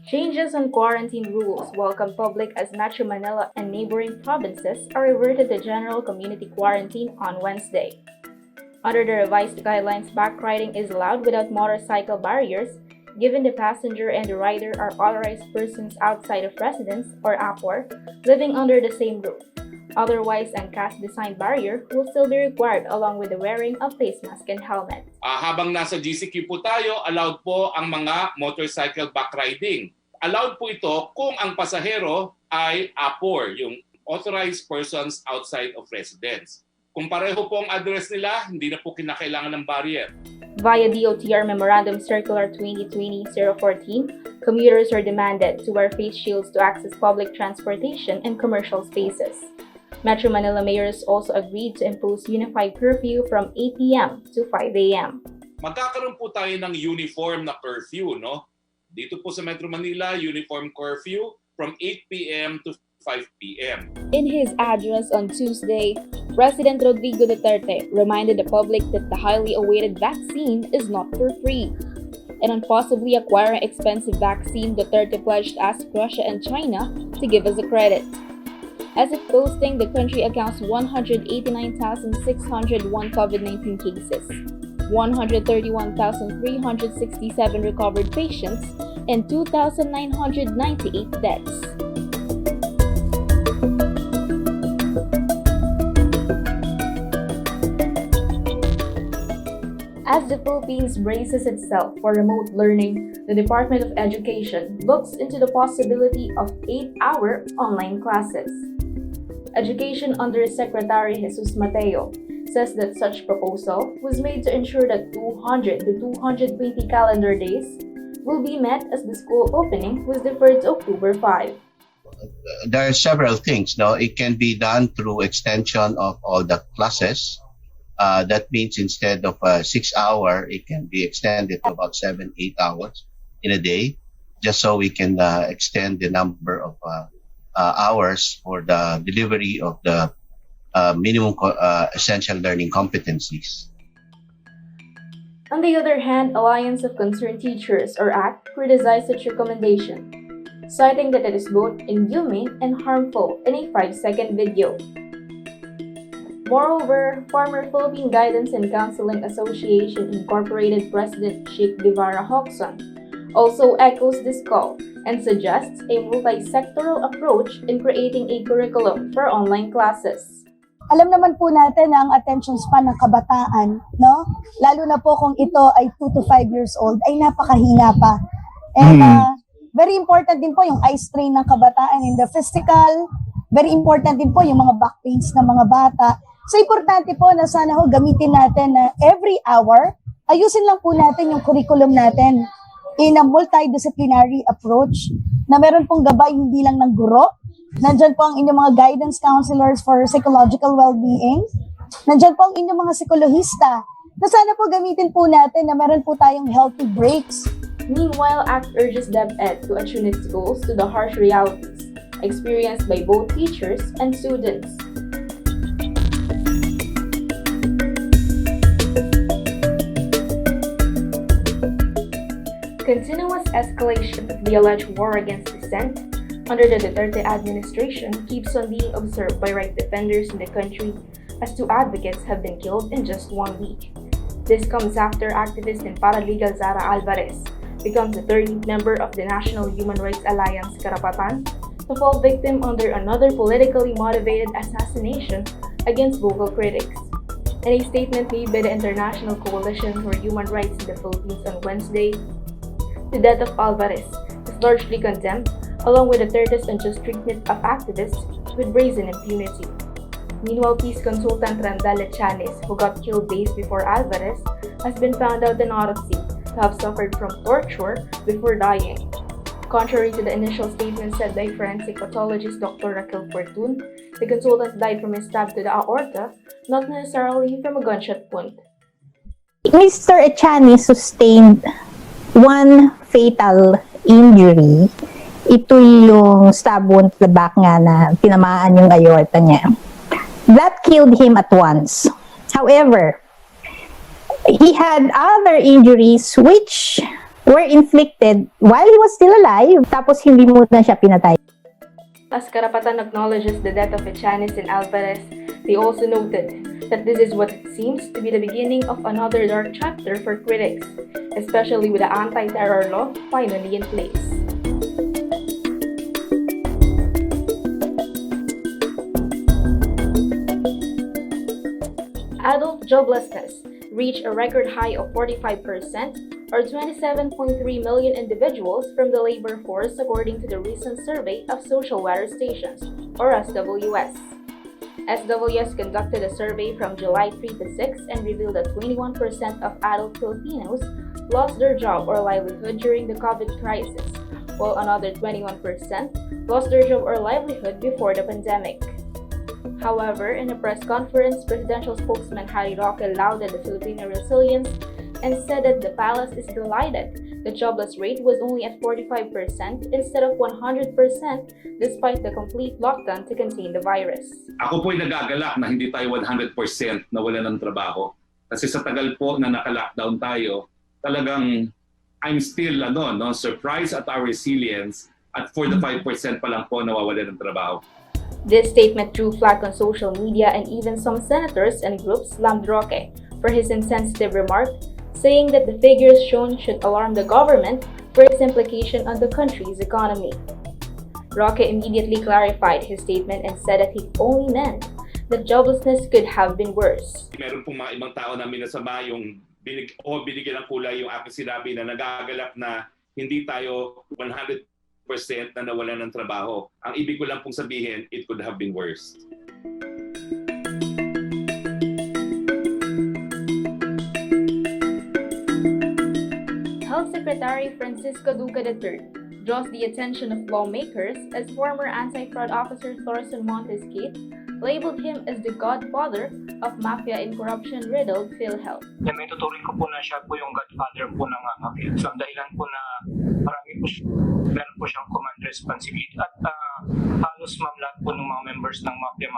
Changes on quarantine rules welcome public as Metro Manila and neighboring provinces are reverted to general community quarantine on Wednesday. Under the revised guidelines, backriding is allowed without motorcycle barriers, given the passenger and the rider are authorized persons outside of residence or APOR living under the same roof. Otherwise, an cast-designed barrier will still be required along with the wearing of face mask and helmet. Habang nasa GCQ po tayo, allowed po ang mga motorcycle backriding. Allowed po ito kung ang pasahero ay APOR, yung authorized persons outside of residence. Kung pareho po ang address nila, hindi na po kinakailangan ng barrier. Via DOTR Memorandum Circular 2020-014, commuters are demanded to wear face shields to access public transportation and commercial spaces. Metro Manila mayors also agreed to impose unified curfew from 8 p.m. to 5 a.m. Magkakaroon po tayo ng uniform na curfew, no? Dito po sa Metro Manila, uniform curfew from 8 p.m. to 5 p.m. In his address on Tuesday, President Rodrigo Duterte reminded the public that the highly awaited vaccine is not for free. And on possibly acquiring expensive vaccine, Duterte pledged to ask Russia and China to give us a credit. As of posting, the country accounts 189,601 COVID-19 cases, 131,367 recovered patients, and 2,998 deaths. As the Philippines braces itself for remote learning, the Department of Education looks into the possibility of 8-hour online classes. Education Undersecretary Jesus Mateo says that such proposal was made to ensure that 200 to 220 calendar days will be met as the school opening was deferred to October 5. There are several things. No, it can be done through extension of all the classes. That means instead of 6 hours, it can be extended to about 7-8 hours in a day, just so we can extend the number of hours for the delivery of the minimum essential learning competencies. On the other hand, Alliance of Concerned Teachers, or ACT, criticized such recommendation, citing that it is both inhumane and harmful in a 5-second video. Moreover, former Philippine Guidance and Counseling Association Incorporated President Sheikh Divara Hoxon also echoes this call and suggests a multi-sectoral approach in creating a curriculum for online classes. Alam naman po natin na ang attention span ng kabataan, no? Lalo na po kung ito ay 2 to 5 years old, ay napakahina pa. And very important din po yung eye strain ng kabataan in the physical. Very important din po yung mga back pains ng mga bata. So, importante po na sana ho gamitin natin na every hour, ayusin lang po natin yung curriculum natin in a multidisciplinary approach na meron pong gabay hindi lang ng guro. Nandyan po ang inyong mga guidance counselors for psychological well-being. Nandyan po ang inyong mga psikolohista na sana po gamitin po natin na meron po tayong healthy breaks. Meanwhile, ACT urges DepEd to attune its goals to the harsh realities experienced by both teachers and students. Continuous escalation of the alleged war against dissent under the Duterte administration keeps on being observed by right defenders in the country as 2 advocates have been killed in just 1 week. This comes after activist and paralegal Zara Alvarez becomes the 13th member of the National Human Rights Alliance Karapatan to fall victim under another politically motivated assassination against vocal critics. In a statement made by the International Coalition for Human Rights in the Philippines on Wednesday, the death of Alvarez is largely condemned, along with the third unjust treatment of activists with brazen impunity. Meanwhile, peace consultant Randall Lechanes, who got killed days before Alvarez, has been found out in autopsy to have suffered from torture before dying. Contrary to the initial statement said by forensic pathologist Dr. Raquel Fortun, the consultant died from a stab to the aorta, not necessarily from a gunshot wound. Mr. Echani sustained one fatal injury. Ito yung stab wound to the back nga na tinamaan yung aorta niya. That killed him at once. However, he had other injuries which were inflicted while he was still alive, tapos hindi muna siya pinatay. As Karapatan acknowledges the death of Echanis and Alvarez, they also noted that this is what seems to be the beginning of another dark chapter for critics, especially with the anti-terror law finally in place. Adult joblessness reached a record high of 45%, or 27.3 million individuals from the labor force, according to the recent survey of Social Weather Stations, or SWS. SWS conducted a survey from July 3 to 6 and revealed that 21% of adult Filipinos lost their job or livelihood during the COVID crisis, while another 21% lost their job or livelihood before the pandemic. However, in a press conference, presidential spokesman Harry Roque lauded the Filipino resilience and said that the palace is delighted the jobless rate was only at 45% instead of 100% despite the complete lockdown to contain the virus. Ako po'y nagagalak na hindi tayo 100% nawala ng trabaho. Kasi sa tagal po na naka-lockdown tayo, talagang I'm still surprised at our resilience at 45% pa lang po nawawala ng trabaho. This statement drew flack on social media, and even some senators and groups slammed Roque for his insensitive remark, saying that the figures shown should alarm the government for its implication on the country's economy. Roque immediately clarified his statement and said that he only meant that joblessness could have been worse. Meron pong mga ibang tao na minasama yung binigyan ng kulay yung aking sinabi na nagagalak na hindi tayo 100% na nawalan ng trabaho. Ang ibig ko lang pong sabihin, it could have been worse. Health Secretary Francisco Duque III draws the attention of lawmakers as former anti-fraud officer Thorson Montesquieu labeled him as the godfather of mafia and corruption-riddled PhilHealth. May tuturing ko po na siya po yung godfather po ng mafia. So, ang dahilan po na meron po siyang command responsibility at halos lahat po ng mga members ng mafia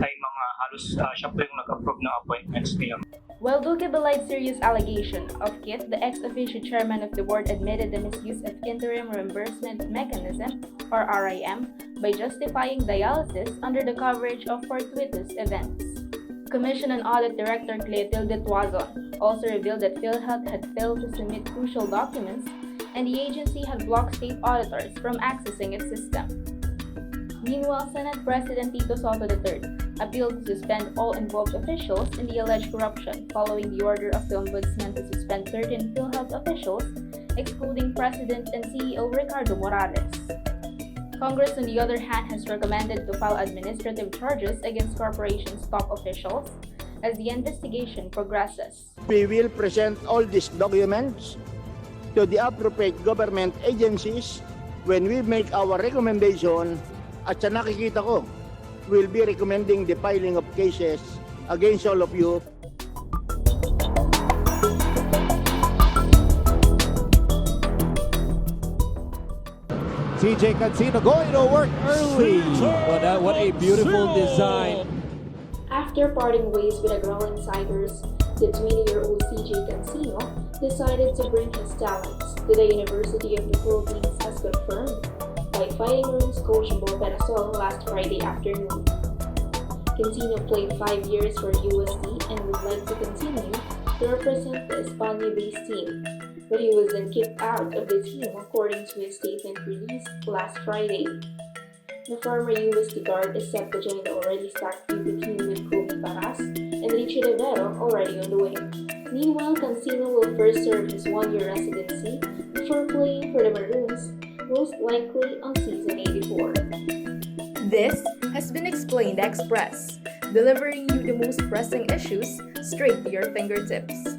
ay mga halos siya po yung nag-approve ng appointments niya. While Duque belied serious allegation of Kit, the ex-officio chairman of the board admitted the misuse of interim reimbursement mechanism, or RIM, by justifying dialysis under the coverage of fortuitous events. Commission and Audit Director Cleotilde Tuazon also revealed that PhilHealth had failed to submit crucial documents and the agency had blocked state auditors from accessing its system. Meanwhile, Senate President Tito Soto III appealed to suspend all involved officials in the alleged corruption following the order of the Ombudsman to suspend certain PhilHealth officials, excluding President and CEO Ricardo Morales. Congress, on the other hand, has recommended to file administrative charges against corporation's top officials as the investigation progresses. We will present all these documents to the appropriate government agencies when we make our recommendation. At sa nakikita ko, we'll be recommending the filing of cases against all of you. CJ Cancino going to work early. What a beautiful design. After parting ways with the growing Tigers, the 20-year-old CJ Cancino decided to bring his talents to the University of the Philippines as confirmed by Fighting Rooms coach Bo Perasol last Friday afternoon. Cancino played 5 years for USD and would like to continue to represent the Espana-based team, but he was then kicked out of the team according to a statement released last Friday. The former USD guard is set to join the already stacked UP team with Kobe Paras and Richie Rivero already on the way. Meanwhile, Cancino will first serve his 1-year residency before playing for the Maroons, most likely on season 84. This has been EXplainED Express, delivering you the most pressing issues straight to your fingertips.